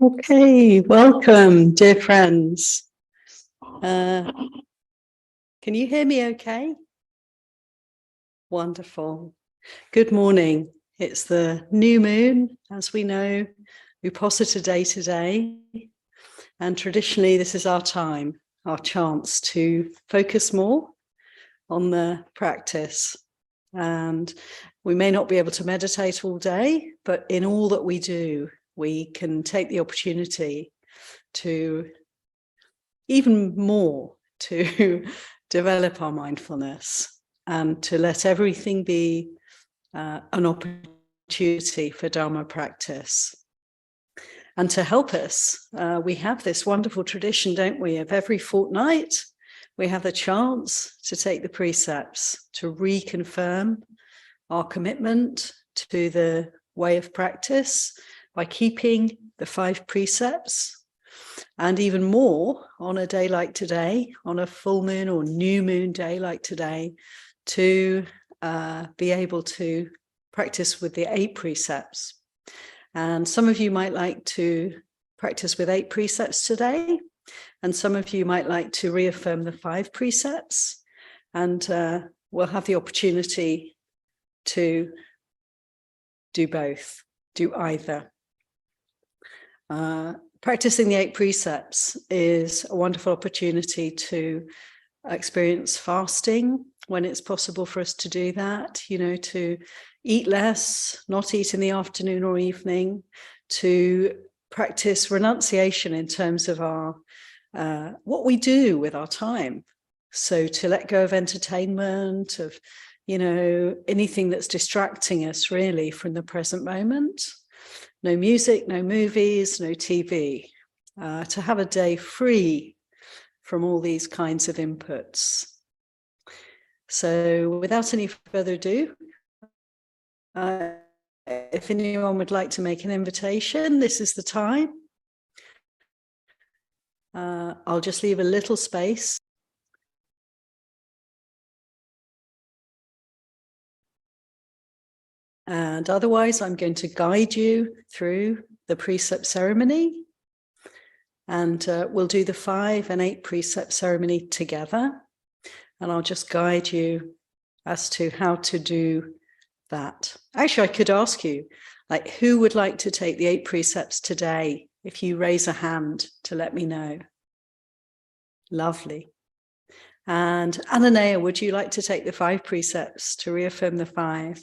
Okay, welcome, dear friends. Can you hear me okay? Wonderful. Good morning. It's the new moon, as we know, Uposatha day today. And traditionally, this is our time, our chance to focus more on the practice. And we may not be able to meditate all day, but in all that we do, we can take the opportunity to even more to develop our mindfulness and to let everything be an opportunity for Dharma practice. And to help us, we have this wonderful tradition, don't we, of every fortnight, we have the chance to take the precepts, to reconfirm our commitment to the way of practice by keeping the 5 precepts. And even more on a day like today, on a full moon or new moon day like today, to be able to practice with the 8 precepts. And some of you might like to practice with 8 precepts today, and some of you might like to reaffirm the 5 precepts, and we'll have the opportunity to do both, do either. Practicing the 8 precepts is a wonderful opportunity to experience fasting when it's possible for us to do that, to eat less, not eat in the afternoon or evening, to practice renunciation in terms of our what we do with our time. So to let go of entertainment, of anything that's distracting us really from the present moment. No music, no movies, no TV, to have a day free from all these kinds of inputs. So without any further ado, if anyone would like to make an invitation, this is the time. I'll just leave a little space. And otherwise, I'm going to guide you through the precept ceremony. And we'll do the 5 and 8 precept ceremony together. And I'll just guide you as to how to do that. Actually, I could ask you, who would like to take the 8 precepts today? If you raise a hand to let me know. Lovely. And Ananea, would you like to take the 5 precepts to reaffirm the 5?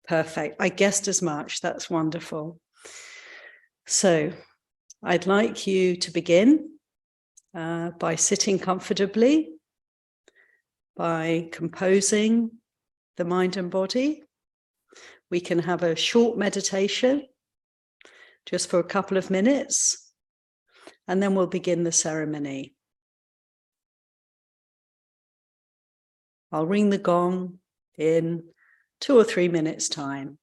Perfect. I guessed as much. That's wonderful. So I'd like you to begin by sitting comfortably, by composing the mind and body. We can have a short meditation just for a couple of minutes, and then we'll begin the ceremony. I'll ring the gong in 2 or 3 minutes' time.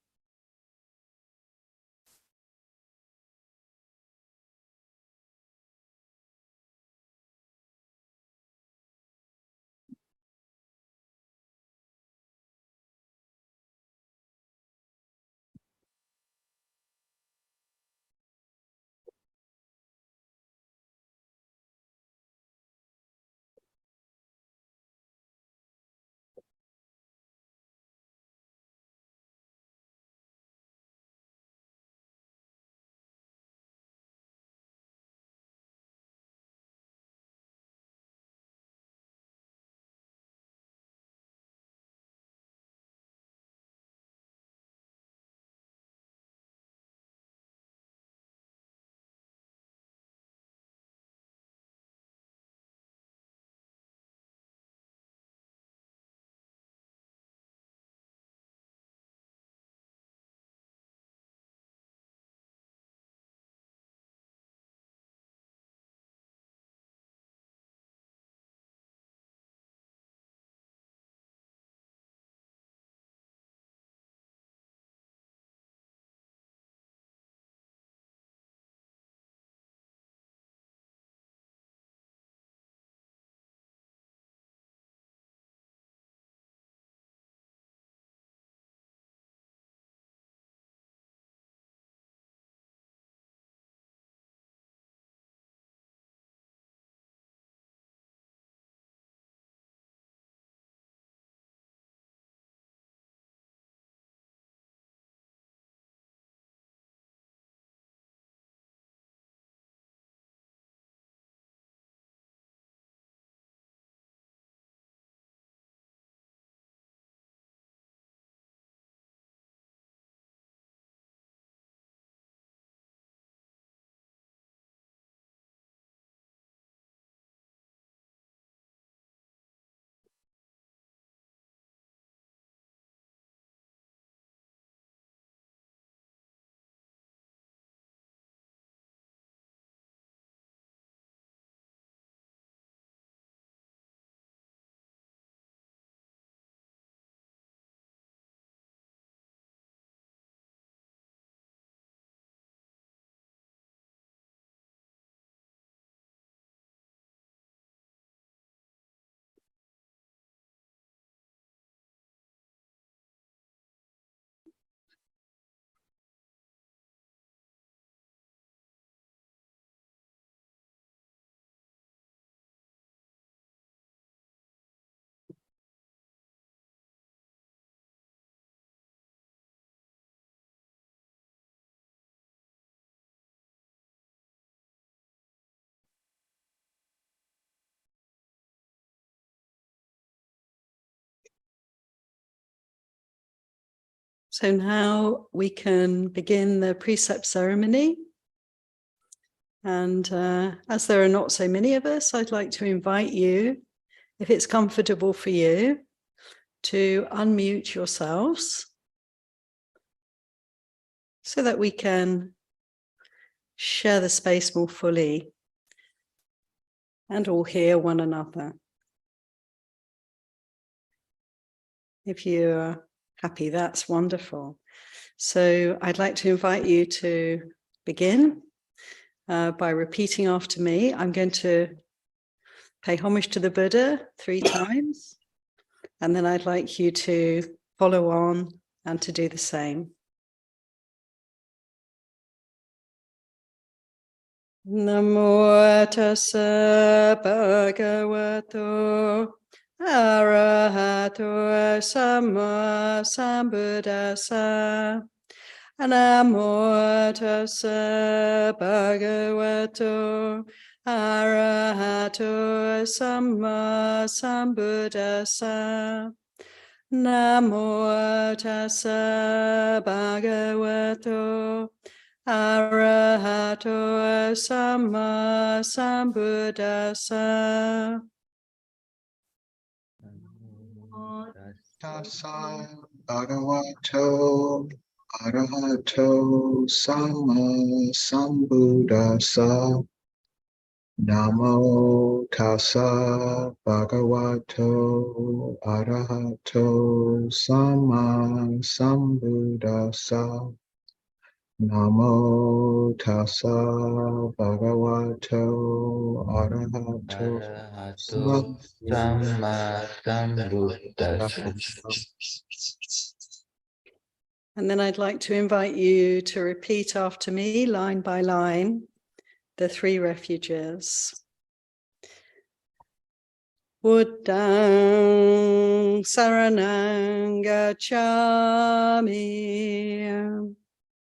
So now we can begin the precept ceremony. And as there are not so many of us, I'd like to invite you, if it's comfortable for you, to unmute yourselves so that we can share the space more fully and all hear one another. If you're happy, that's wonderful. So I'd like to invite you to begin by repeating after me. I'm going to pay homage to the Buddha 3 times, and then I'd like you to follow on and to do the same. Namo tassa bhagavato arahato samma sambuddhassa. Namo tassa bhagavato arahato samma sambuddhassa. Namo tassa bhagavato arahato samma sambuddhassa. Tassa bhagavato arahato samma sambuddhassa. Namo tassa bhagavato arahato samma sambuddhassa. Namo tassa bhagavato arahato samma sambuddhassa. And then I'd like to invite you to repeat after me, line by line, the 3 refuges. Buddhang saranang gacchami.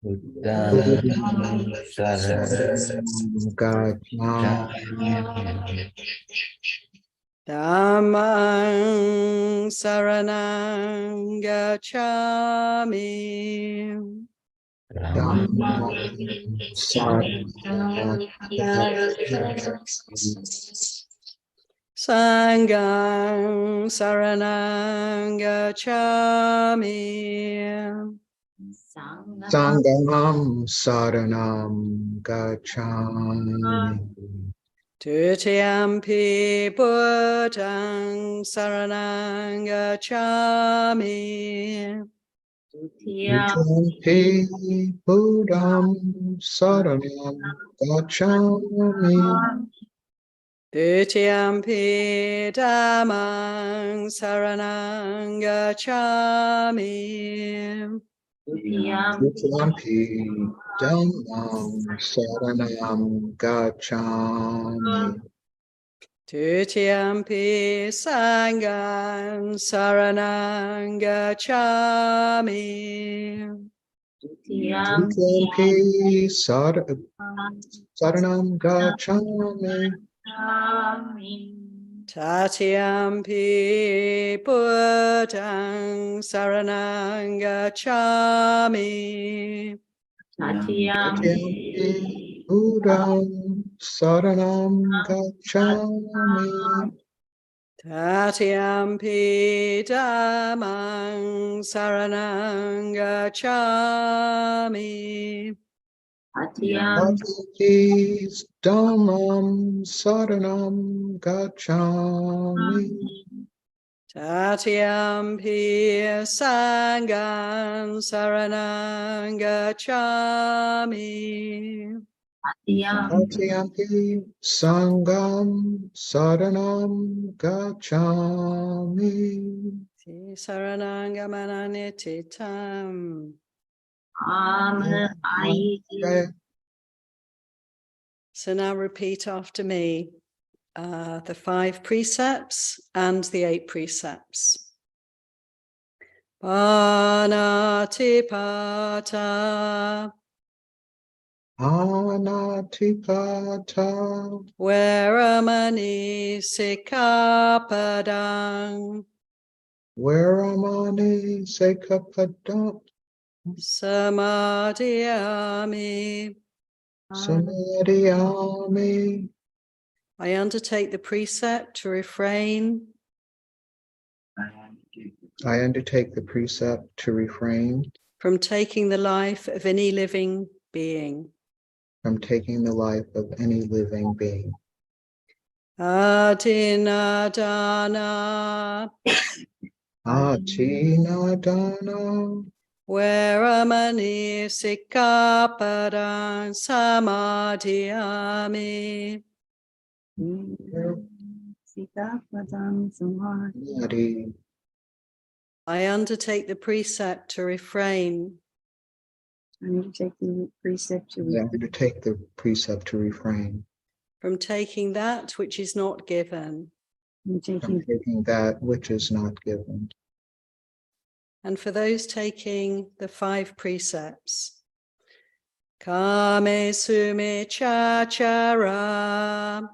Buddhang saranang gacchami. Dhammang saranang gacchami. Dhammam saranang gacchami. Sanghang saranang gacchami. Sangham saranam gacchami. Tutiyampi buddhang saranang gacchami. Tutiyampi buddham saranam gacchami. Tutiyampi dhammang saranang gacchami. Tutiyampi dhammam saranam gacchami. Tutiyampi sanghang saranang gacchami. Tutiyampi saranam gacchami. Tatiyampi buddhang saranang gacchami. Tatiyampi buddham saranam gacchami. Tatiyampi dhammang saranang gacchami. Tatiyampi dhammam saranam gacchami. Tatiyampi sanghang saranang gacchami. Tatiyampi sangham saranam gacchami. Saranang gamananititam. So now repeat after me the 5 precepts and the 8 precepts. Anatipata. Anatipata. Veramani Sikkhapadang. Veramani Sikkhapadang. Samadhiyami. Samadhiyami. I undertake the precept to refrain I undertake the precept to refrain from taking the life of any living being. from taking the life of any living being. Atinadana. Atinadana. Veramani Sikkapadang Samadhiyami. Samadhi. I undertake the precept to refrain I undertake the precept to refrain from taking that which is not given. from taking that which is not given. And for those taking the 5 precepts, Kame Sume Chachara.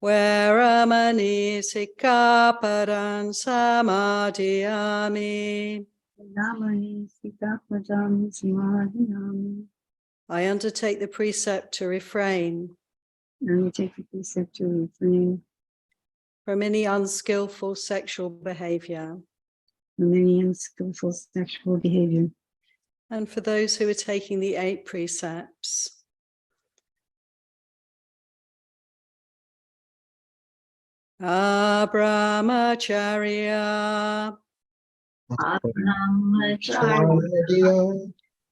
Veramani Sikkapadang Samadhiyami. I undertake the precept to refrain from any unskillful sexual behavior. And for those who are taking the 8 precepts, Brahmacharya.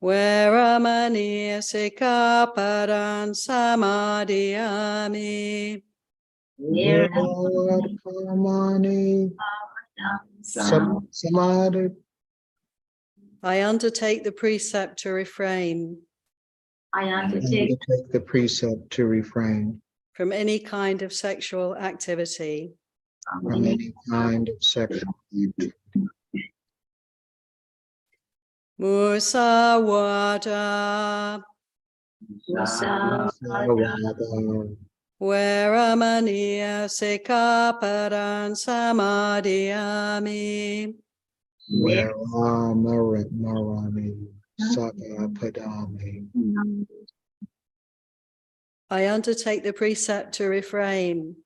Veramani Sikkapadang Samadhiyami. Samadhi. I undertake the precept to refrain I undertake the precept to refrain from any kind of sexual activity. from any kind of sexual activity. Musawada. Veramani Sikkapadang Samadhiyami. Veramani Sikkapadang. I undertake the precept to refrain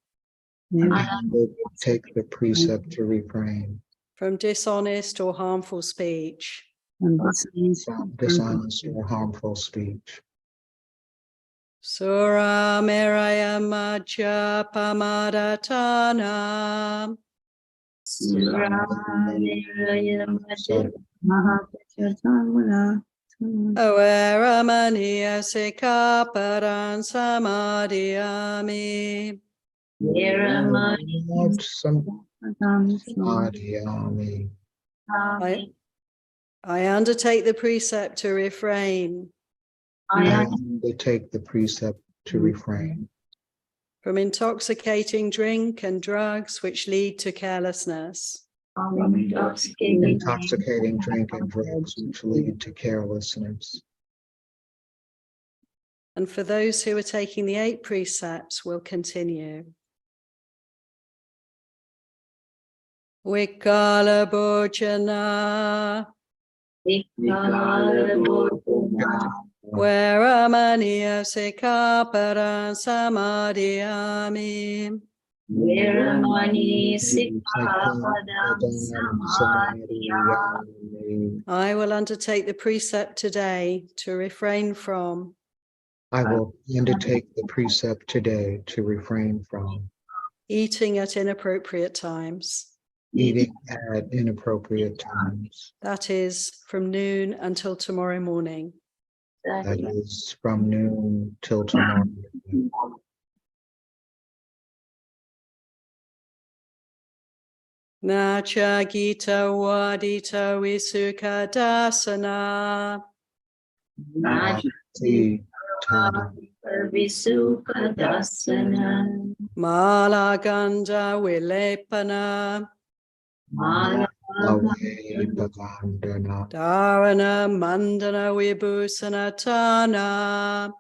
I undertake the precept to refrain from dishonest or harmful speech. from dishonest or harmful speech. Sura Meraya Majja Pamadatana. Veramani Sikkapadang Samadhiyami. Samadhiyami. I undertake the precept to refrain I undertake the precept to refrain from intoxicating drink and drugs which lead to carelessness. Intoxicating drink and drugs which lead to carelessness. And for those who are taking the 8 precepts, we'll continue. Vikala Bhojana. Veramani Sikkapadang Samadhiyami. I will undertake the precept today to refrain from. I will undertake the precept today to refrain from Eating at inappropriate times. Eating at inappropriate times. That is from noon until tomorrow morning. That is from noon till tomorrow morning. Nacha Gita Wadita Visuka Dasana. Mala Ganja Vilepana. Dharana Mandana Vibhusanatana.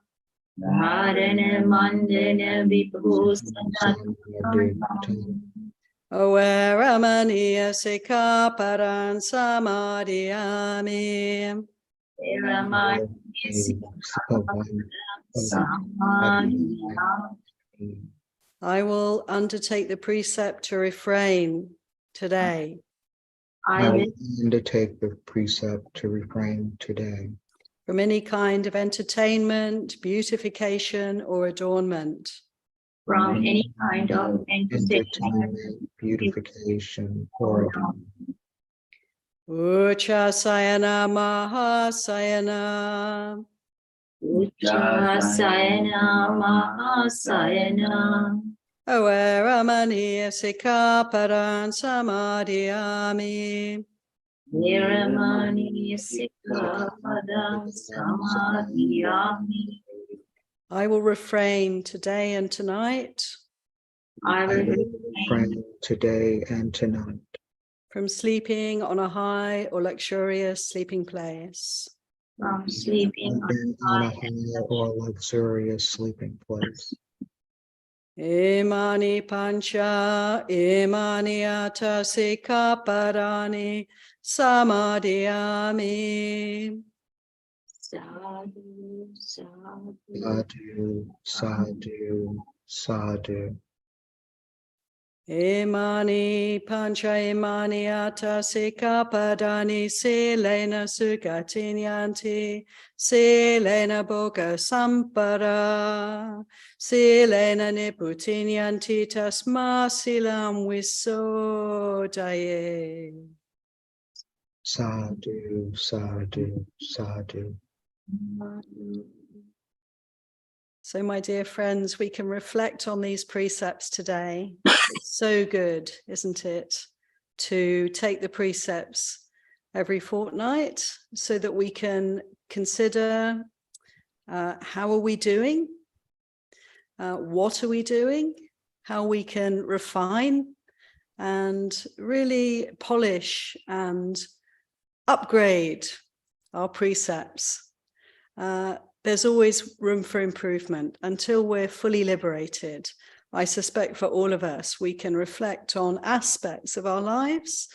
Oeramaniya Sikaparan Samadhyami. I will undertake the precept to refrain today. I will undertake the precept to refrain today From any kind of entertainment, beautification, or adornment. From any kind of entertainment, beautification, or adornment. Uchasayana Mahasayana. Uchasayana Mahasayana. Oeramaniya Sikaparan Samadhyami. Niramani Sikapadam Samadhyami. I will refrain today and tonight I will refrain today and tonight from sleeping on a high or luxurious sleeping place. from sleeping on a high or luxurious sleeping place. Imani pancha, imani ata sikaparani samadhyami. Sadhu, sadhu. Sadhu, sadhu, sadhu. Imani pancha, imani ata sikaparani silena sugatinyanti, silena boga sampara, silena niputinyanti tasma silam visodaye. Sadhu, sadhu, sadhu. So, my dear friends, we can reflect on these precepts today. It's so good, isn't it, to take the precepts every fortnight so that we can consider how are we doing, what are we doing, how we can refine and really polish and upgrade our precepts. There's always room for improvement until we're fully liberated. I suspect for all of us, we can reflect on aspects of our lives,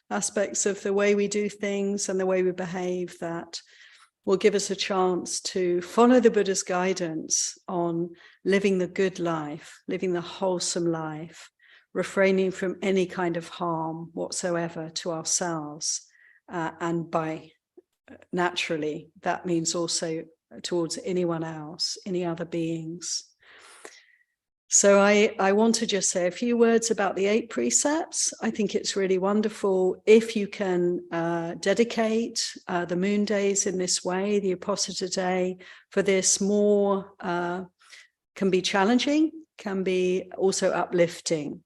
aspects of the way we do things and the way we behave that will give us a chance to follow the Buddha's guidance on living the good life, living the wholesome life, refraining from any kind of harm whatsoever to ourselves. And by naturally, that means also towards anyone else, any other beings. So I want to just say a few words about the 8 precepts. I think it's really wonderful if you can dedicate the moon days in this way, the Uposatha day, for this more, can be challenging, can be also uplifting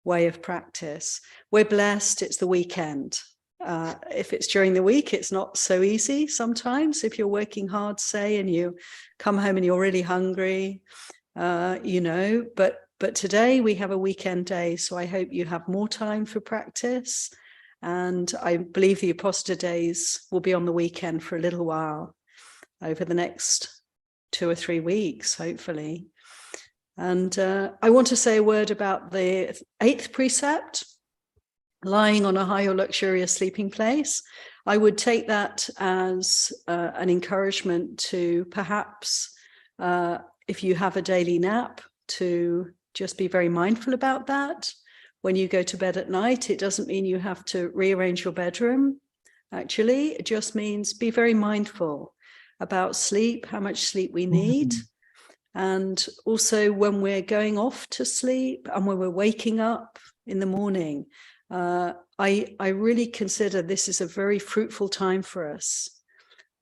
way of practice. We're blessed, it's the weekend. If it's during the week, it's not so easy sometimes. If you're working hard, say, and you come home and you're really hungry, but today we have a weekend day, so I hope you have more time for practice. And I believe the Uposatha days will be on the weekend for a little while over the next 2 or 3 weeks, hopefully. And I want to say a word about the 8th precept, lying on a high or luxurious sleeping place. I would take that as an encouragement to perhaps, if you have a daily nap, to just be very mindful about that. When you go to bed at night, it doesn't mean you have to rearrange your bedroom. Actually, it just means be very mindful about sleep, how much sleep we need. And also when we're going off to sleep and when we're waking up in the morning, I really consider this is a very fruitful time for us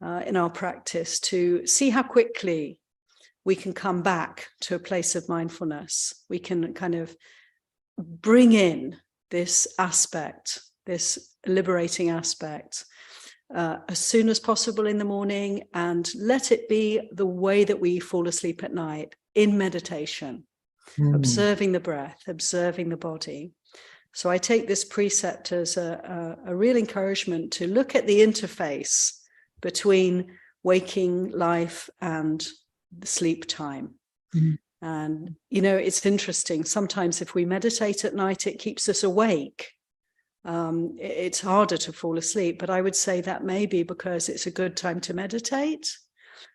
in our practice to see how quickly we can come back to a place of mindfulness. We can kind of bring in this aspect, this liberating aspect, as soon as possible in the morning, and let it be the way that we fall asleep at night in meditation, observing the breath, observing the body. So I take this precept as a real encouragement to look at the interface between waking life and the sleep time. And, you know, it's interesting. Sometimes if we meditate at night, it keeps us awake. It's harder to fall asleep, but I would say that may be because it's a good time to meditate.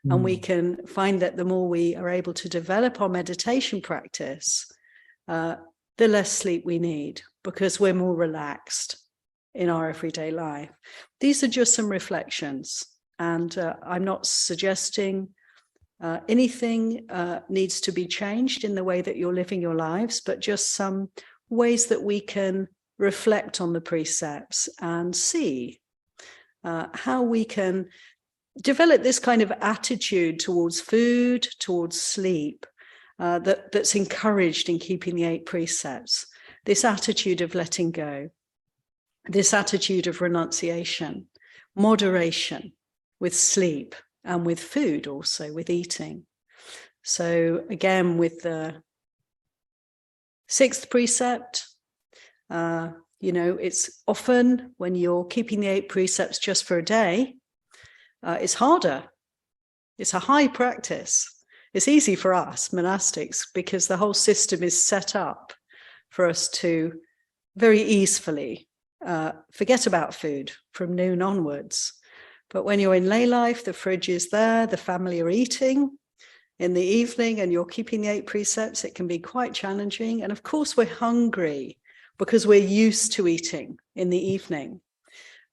And we can find that the more we are able to develop our meditation practice, the less sleep we need, because we're more relaxed in our everyday life. These are just some reflections, and I'm not suggesting anything needs to be changed in the way that you're living your lives, but just some ways that we can reflect on the precepts and see how we can develop this kind of attitude towards food, towards sleep, that's encouraged in keeping the 8 precepts. This attitude of letting go, this attitude of renunciation, moderation with sleep and with food, also with eating. So again, with the 6th precept, you know, it's often when you're keeping the 8 precepts just for a day, it's harder. It's a high practice. It's easy for us monastics because the whole system is set up for us to very easily forget about food from noon onwards. But when you're in lay life, the fridge is there, the family are eating in the evening, and you're keeping the 8 precepts, it can be quite challenging. And of course, we're hungry because we're used to eating in the evening,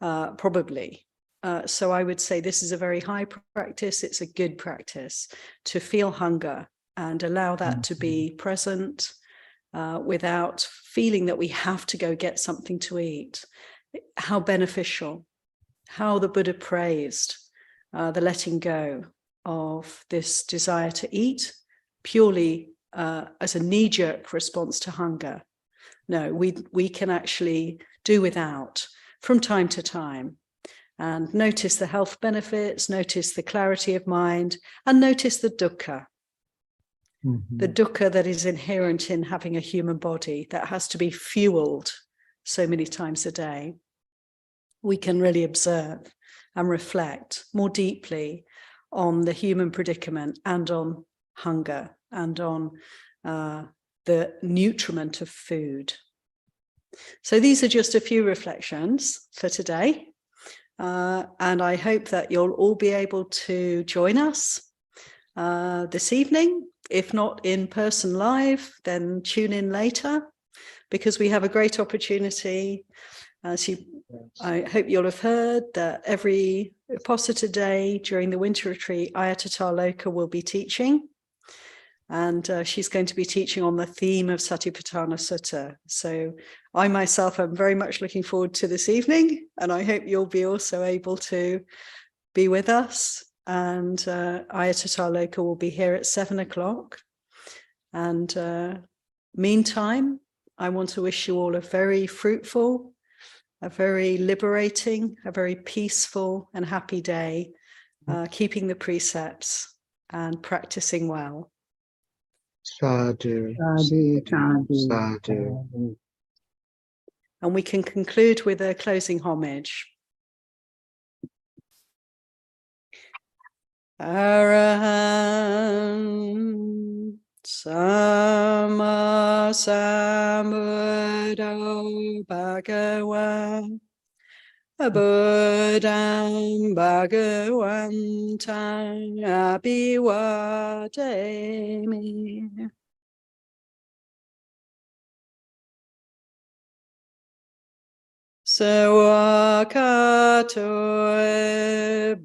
probably. So I would say this is a very high practice. It's a good practice to feel hunger and allow that to be present without feeling that we have to go get something to eat. How beneficial, how the Buddha praised the letting go of this desire to eat purely as a knee-jerk response to hunger. No, we can actually do without from time to time. And notice the health benefits, notice the clarity of mind, and notice the dukkha. The dukkha that is inherent in having a human body that has to be fueled so many times a day. We can really observe and reflect more deeply on the human predicament and on hunger and on the nutriment of food. So these are just a few reflections for today. And I hope that you'll all be able to join us this evening. If not in person live, then tune in later, because we have a great opportunity. I hope you'll have heard that every Uposatha day during the winter retreat, Ayatata Loka will be teaching. And she's going to be teaching on the theme of Satipatthana Sutta. So I myself am very much looking forward to this evening, and I hope you'll be also able to be with us. And Ayatata Loka will be here at 7 o'clock. And meantime, I want to wish you all a very fruitful, a very liberating, a very peaceful and happy day, keeping the precepts and practicing well. Sadhu, Sadhu, sadhu, sadhu. And we can conclude with a closing homage. Arahant Sama Sambuddho Bhagavan Buddham Bhagavantam Abhiwademi. Sawakato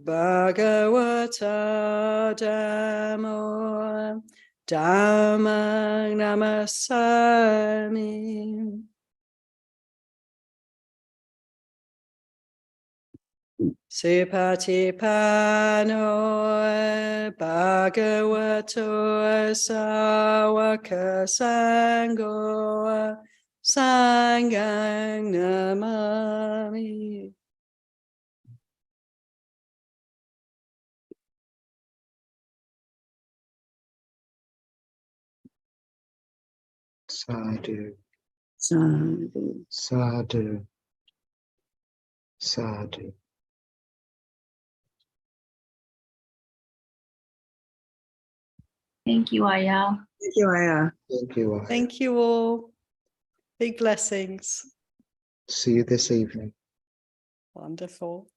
Bhagavata Dhammo Dhammang Namasami. Supatipano Bhagavato Sawaka Sangho Sanghang Namami. Sadhu, sadhu. sadhu, sadhu. Thank you, Aya. Thank you, Aya. Thank you. Thank you all. Big blessings. See you this evening. Wonderful.